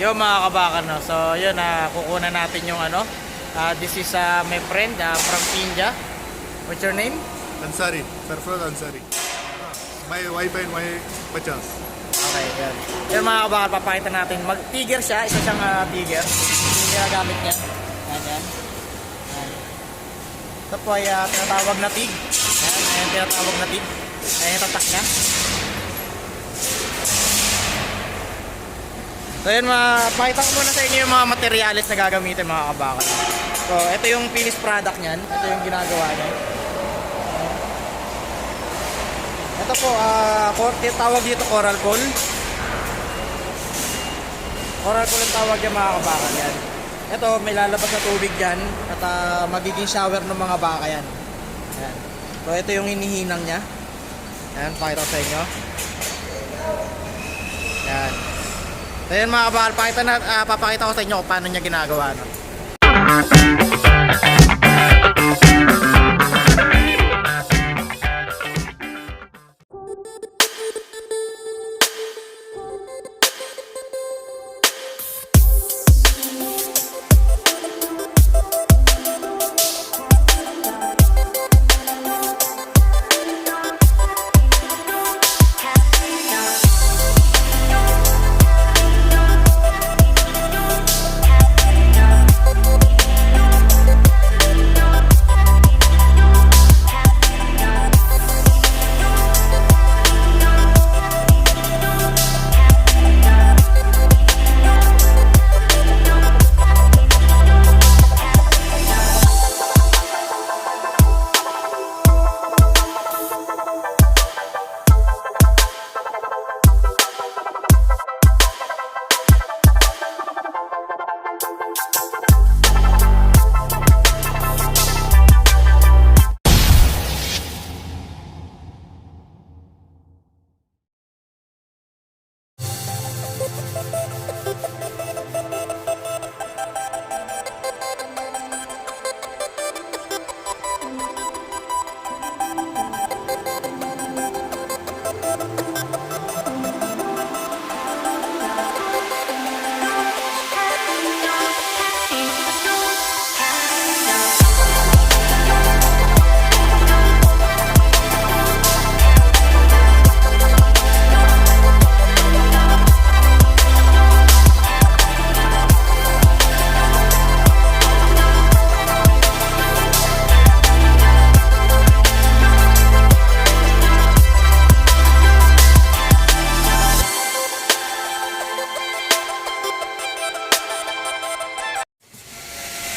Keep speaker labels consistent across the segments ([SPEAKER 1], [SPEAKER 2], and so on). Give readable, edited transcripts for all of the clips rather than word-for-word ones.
[SPEAKER 1] Yo mga kabakal, no. So yun, kukunan natin yung ano. This is my friend from India. What's your name?
[SPEAKER 2] Ansari, Sarfraz Ansari. My wife and my bachas.
[SPEAKER 1] Okay, yun. Yun mga kabakal, papakita natin. Tiger siya, isa siyang tiger. Yung ginagamit niya. Yan. Ito po ay tinatawag na tig. Ayan, tinatawag na tig. Ayan yung tatak niya. So yun, pakita ko muna sa inyo yung mga materials na gagamitin mga kabakal. So ito yung finished product niyan. Ito yung ginagawa niya. Ito po, tawag dito coral coal. Coral coal ang tawag yung mga kabakal yan. Ito, may lalabas na tubig dyan at magiging shower ng mga baka yan. Ayan. So ito yung hinihinang niya. Ayan, pakita ko sa inyo. Ayan. So yun mga kabakal, papakita ko sa inyo kung paano niya ginagawa. No?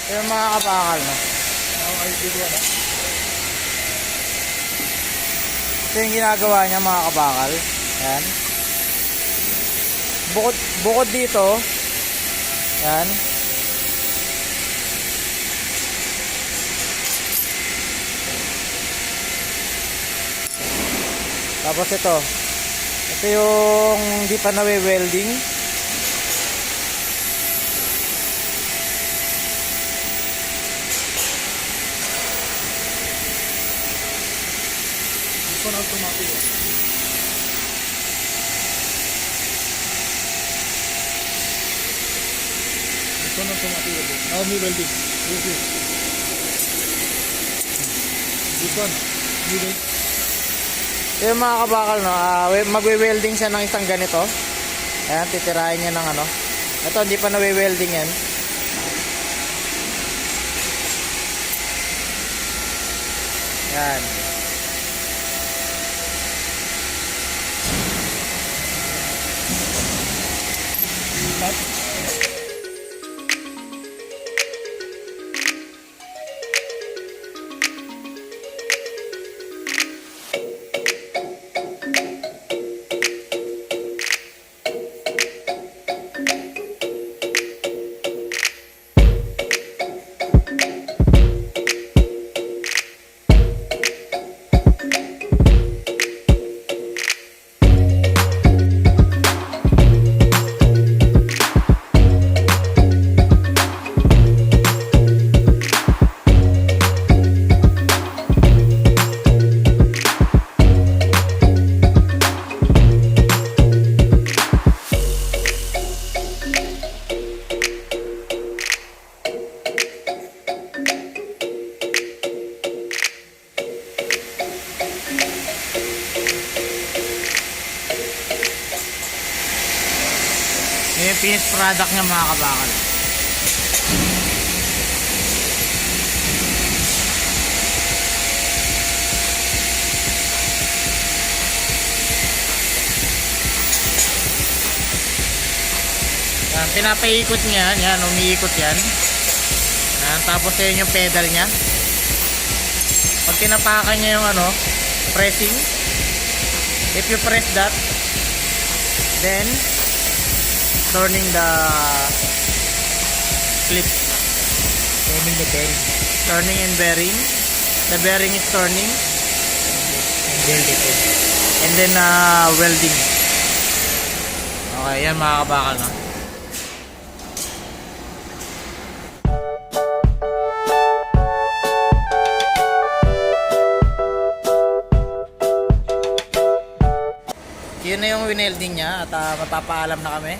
[SPEAKER 1] Yung mga kabakal, no? Ito yung ginagawa niya mga kabakal. Yan. Bukod dito, yan. Tapos ito. Ito yung hindi pa nawe-welding.
[SPEAKER 2] Automatic. This one automatic welding. Now new welding. This one new welding.
[SPEAKER 1] Yung mga kabakal, no, magwe-welding siya ng isang ganito. Ayan, titirahin niya ng ano. Ito, hindi pa nawe-welding yan. Yan. Yung finished product niya mga kabakal. Yan, pinapaikot niya, yan, umiikot yan. Yan, tapos yun yung pedal niya. Pag tinapakan niya yung ano, pressing, if you press that, then turning the flip,
[SPEAKER 2] Turning the bearing.
[SPEAKER 1] turning and bearing, the bearing is turning,
[SPEAKER 2] And weld ito.
[SPEAKER 1] and then welding. Okay, yan mga kabakal na. Yun na yung winelding niya at mapapaalam na kami.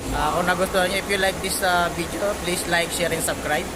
[SPEAKER 1] Kung nagustuhan niyo, if you like this video, please like, share, and subscribe.